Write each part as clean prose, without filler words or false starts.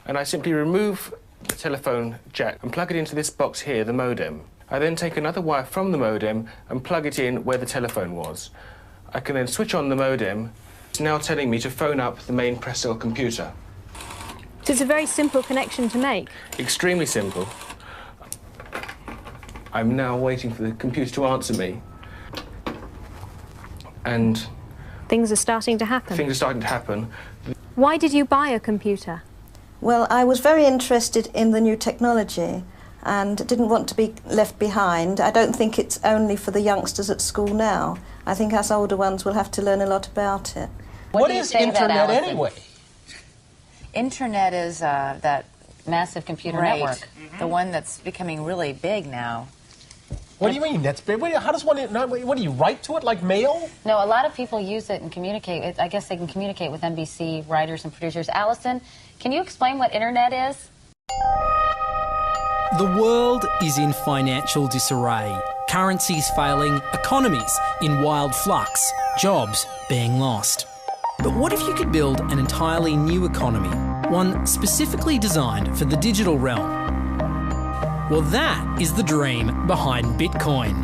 and I simply remove the telephone jack and plug it into this box here, the modem. I then take another wire from the modem and plug it in where the telephone was. I can then switch on the modem. It's now telling me to phone up the main press cell computer. So it's a very simple connection to make. Extremely simple. I'm now waiting for the computer to answer me. And things are starting to happen. Things are starting to happen. Why did you buy a computer? Well, I was very interested in the new technology and didn't want to be left behind. I don't think it's only for the youngsters at school now. I think us older ones will have to learn a lot about it. What is Internet anyway? Internet is that massive computer network, the one that's becoming really big now. What do you mean that's big? How does one, what do you write to it like mail? No, a lot of people use it and communicate. I guess they can communicate with NBC writers and producers. Allison, can you explain what Internet is? The world is in financial disarray. Currencies failing, economies in wild flux, jobs being lost. But what if you could build an entirely new economy, one specifically designed for the digital realm? Well, that is the dream behind Bitcoin.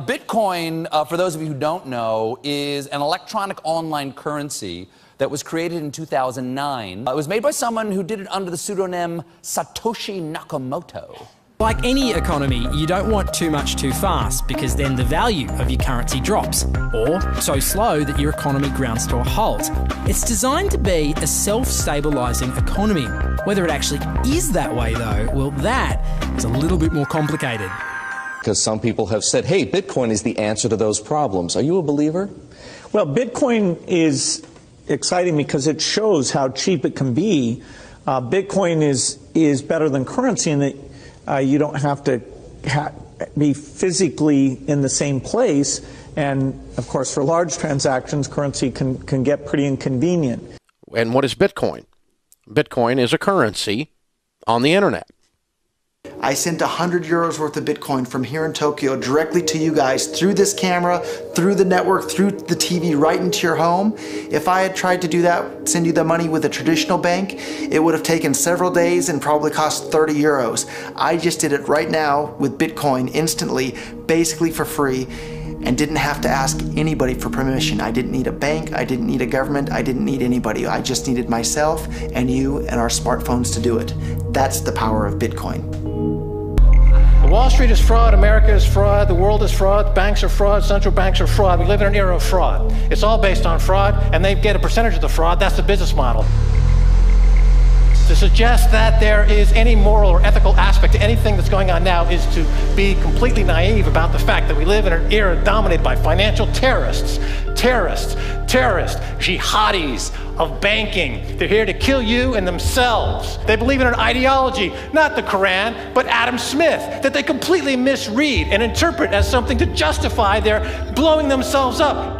Bitcoin, for those of you who don't know, is an electronic online currency that was created in 2009. It was made by someone who did it under the pseudonym Satoshi Nakamoto. Like any economy, you don't want too much too fast because then the value of your currency drops, or so slow that your economy grounds to a halt. It's designed to be a self-stabilising economy. Whether it actually is that way though, well, that is a little bit more complicated. Because some people have said, hey, Bitcoin is the answer to those problems. Are you a believer? Well, Bitcoin is exciting because it shows how cheap it can be. Bitcoin is better than currency in that you don't have to be physically in the same place. And, of course, for large transactions, currency can get pretty inconvenient. And what is Bitcoin? Bitcoin is a currency on the internet. I sent 100 euros worth of Bitcoin from here in Tokyo directly to you guys through this camera, through the network, through the TV, right into your home. If I had tried to do that, send you the money with a traditional bank, it would have taken several days and probably cost 30 euros. I just did it right now with Bitcoin instantly, basically for free, and didn't have to ask anybody for permission. I didn't need a bank, I didn't need a government, I didn't need anybody. I just needed myself and you and our smartphones to do it. That's the power of Bitcoin. Wall Street is fraud, America is fraud, the world is fraud, banks are fraud, central banks are fraud. We live in an era of fraud. It's all based on fraud, and they get a percentage of the fraud. That's the business model. To suggest that there is any moral or ethical aspect to anything that's going on now is to be completely naive about the fact that we live in an era dominated by financial terrorists, jihadis of banking. They're here to kill you and themselves. They believe in an ideology, not the Quran, but Adam Smith, that they completely misread and interpret as something to justify their blowing themselves up.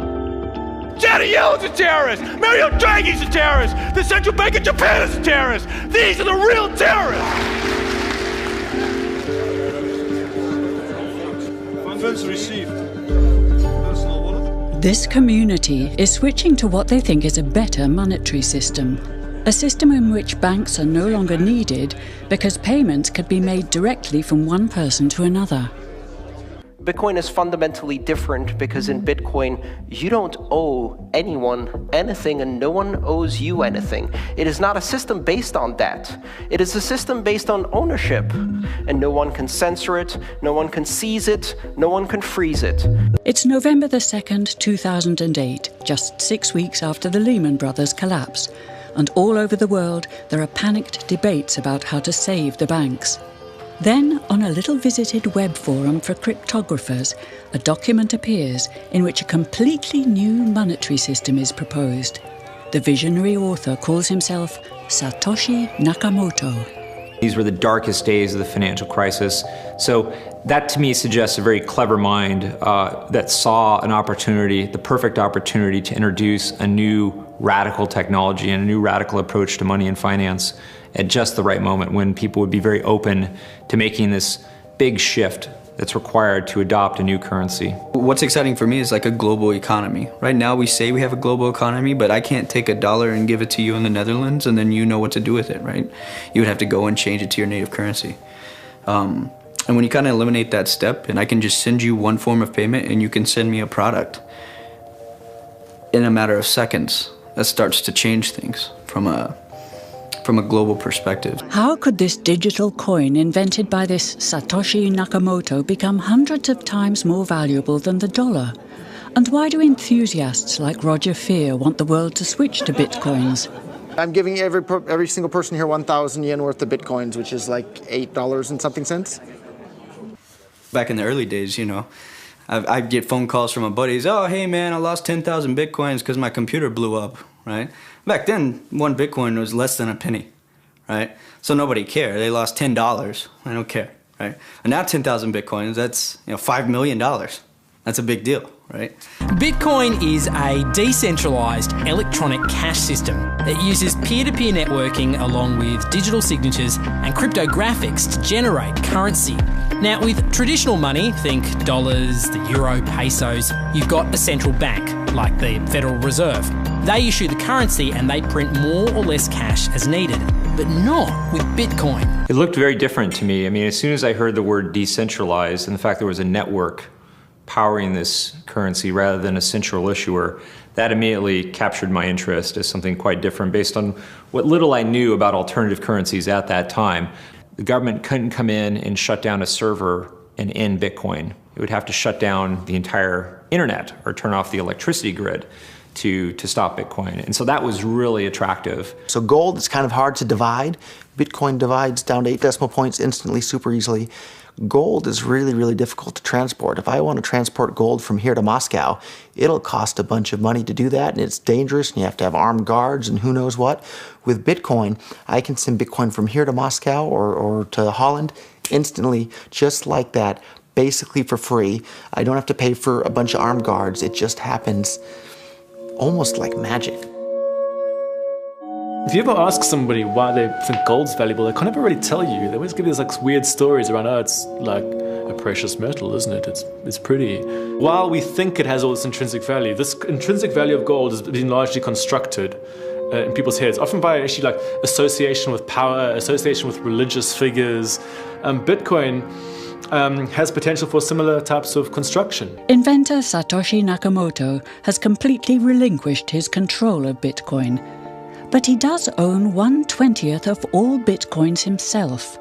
Janet Yellen's a terrorist! Mario Draghi's a terrorist! The Central Bank of Japan is a terrorist! These are the real terrorists! Funds received. This community is switching to what they think is a better monetary system. A system in which banks are no longer needed because payments could be made directly from one person to another. Bitcoin is fundamentally different because in Bitcoin, you don't owe anyone anything and no one owes you anything. It is not a system based on that. It is a system based on ownership. And no one can censor it, no one can seize it, no one can freeze it. It's November the 2nd, 2008, just 6 weeks after the Lehman Brothers collapse. And all over the world, there are panicked debates about how to save the banks. Then, on a little visited web forum for cryptographers, a document appears in which a completely new monetary system is proposed. The visionary author calls himself Satoshi Nakamoto. These were the darkest days of the financial crisis. So that to me suggests a very clever mind that saw an opportunity, the perfect opportunity to introduce a new radical technology and a new radical approach to money and finance at just the right moment when people would be very open to making this big shift that's required to adopt a new currency. What's exciting for me is like a global economy. Right now we say we have a global economy, but I can't take $1 and give it to you in the Netherlands and then you know what to do with it, right? You would have to go and change it to your native currency. And when you kind of eliminate that step and I can just send you one form of payment and you can send me a product in a matter of seconds, that starts to change things from a global perspective. How could this digital coin invented by this Satoshi Nakamoto become hundreds of times more valuable than the dollar? And why do enthusiasts like Roger Fear want the world to switch to bitcoins? I'm giving every single person here 1,000 yen worth of bitcoins, which is like $8 and something cents. Back in the early days, you know, I'd get phone calls from my buddies, oh, hey man, I lost 10,000 bitcoins because my computer blew up, right? Back then, one bitcoin was less than a penny, right? So nobody cared. They lost $10. I don't care, right? And now 10,000 bitcoins, that's $5 million. That's a big deal, right? Bitcoin is a decentralised electronic cash system that uses peer-to-peer networking along with digital signatures and cryptographics to generate currency. Now, with traditional money, think dollars, the euro, pesos, you've got a central bank, like the Federal Reserve. They issue the currency and they print more or less cash as needed, but not with Bitcoin. It looked very different to me. I mean, as soon as I heard the word decentralized and the fact there was a network powering this currency rather than a central issuer, that immediately captured my interest as something quite different based on what little I knew about alternative currencies at that time. The government couldn't come in and shut down a server and end Bitcoin. It would have to shut down the entire internet or turn off the electricity grid to stop Bitcoin. And so that was really attractive. So gold is kind of hard to divide. Bitcoin divides down to 8 decimal points instantly, super easily. Gold is really, really difficult to transport. If I want to transport gold from here to Moscow, it'll cost a bunch of money to do that, and it's dangerous, and you have to have armed guards and who knows what. With Bitcoin, I can send Bitcoin from here to Moscow or to Holland instantly, just like that, basically for free. I don't have to pay for a bunch of armed guards. It just happens almost like magic. If you ever ask somebody why they think gold's valuable, they can't ever really tell you. They always give you these like weird stories around, oh, it's like a precious metal, isn't it? It's pretty. While we think it has all this intrinsic value, this intrinsic value of gold has been largely constructed in people's heads, often by actually like association with power, association with religious figures. Bitcoin has potential for similar types of construction. Inventor Satoshi Nakamoto has completely relinquished his control of Bitcoin. But he does own 1/20th of all Bitcoins himself.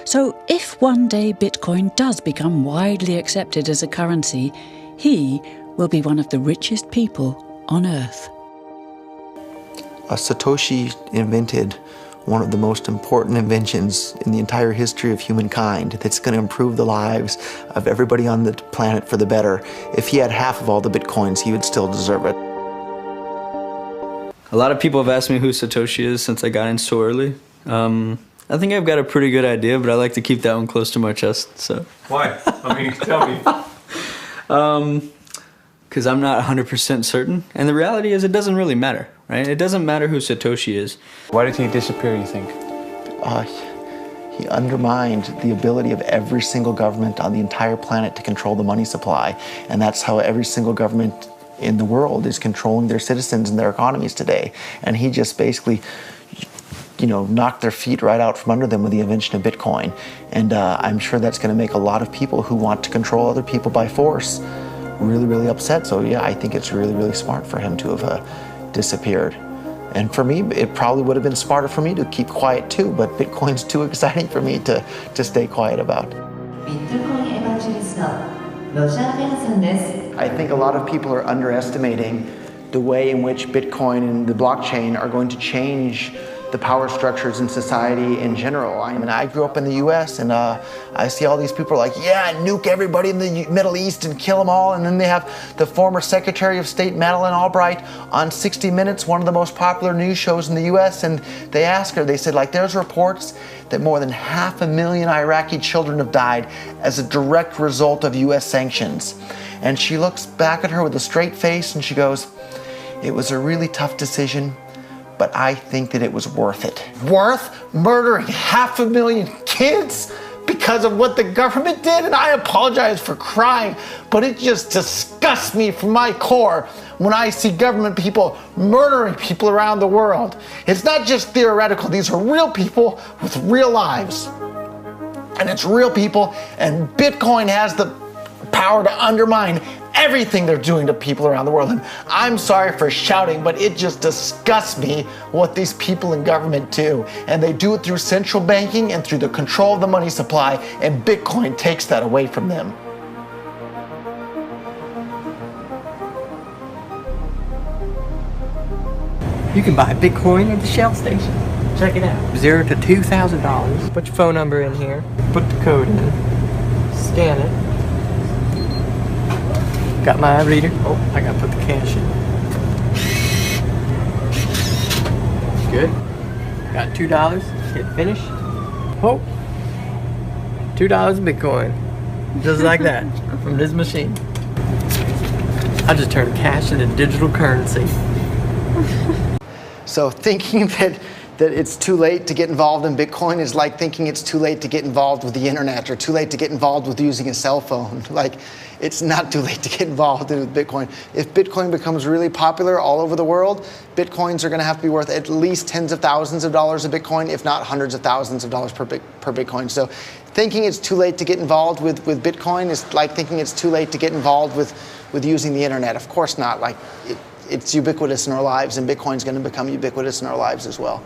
So if one day Bitcoin does become widely accepted as a currency, he will be one of the richest people on Earth. Satoshi invented one of the most important inventions in the entire history of humankind that's going to improve the lives of everybody on the planet for the better. If he had half of all the Bitcoins, he would still deserve it. A lot of people have asked me who Satoshi is since I got in so early. I think I've got a pretty good idea, but I like to keep that one close to my chest. So. Why? I mean, tell me. Because I'm not 100% certain. And the reality is it doesn't really matter, right? It doesn't matter who Satoshi is. Why did he disappear, you think? He undermined the ability of every single government on the entire planet to control the money supply. And that's how every single government in the world is controlling their citizens and their economies today. And he just basically, knocked their feet right out from under them with the invention of Bitcoin. And I'm sure that's going to make a lot of people who want to control other people by force really, really upset. So yeah, I think it's really, really smart for him to have disappeared. And for me, it probably would have been smarter for me to keep quiet too, but Bitcoin's too exciting for me to stay quiet about. I think a lot of people are underestimating the way in which Bitcoin and the blockchain are going to change the power structures in society in general. I mean, I grew up in the US and I see all these people like, yeah, nuke everybody in the Middle East and kill them all. And then they have the former Secretary of State Madeleine Albright on 60 Minutes, one of the most popular news shows in the US. And they asked her, they said, like, there's reports that more than 500,000 Iraqi children have died as a direct result of US sanctions. And she looks back at her with a straight face and she goes, it was a really tough decision, but I think that it was worth it. Worth murdering 500,000 kids? because of what the government did, and I apologize for crying, but it just disgusts me from my core when I see government people murdering people around the world. It's not just theoretical, these are real people with real lives. And it's real people, and Bitcoin has the power to undermine everything they're doing to people around the world. And I'm sorry for shouting, but it just disgusts me what these people in government do. And they do it through central banking and through the control of the money supply, and Bitcoin takes that away from them. You can buy Bitcoin at the Shell station. Check it out. $0 to $2,000. Put your phone number in here. Put the code in. Scan it. Got my reader. Oh, I gotta put the cash in. Good. Got $2. Hit finish. Oh. $2 in Bitcoin. Just like that. From this machine. I just turned cash into digital currency. So thinking that it's too late to get involved in Bitcoin is like thinking it's too late to get involved with the internet or too late to get involved with using a cell phone. Like, it's not too late to get involved with Bitcoin. If Bitcoin becomes really popular all over the world, Bitcoins are going to have to be worth at least tens of thousands of dollars a Bitcoin, if not hundreds of thousands of dollars per Bitcoin. So thinking it's too late to get involved with Bitcoin is like thinking it's too late to get involved with using the internet. Of course not. Like, it's ubiquitous in our lives, and Bitcoin's going to become ubiquitous in our lives as well.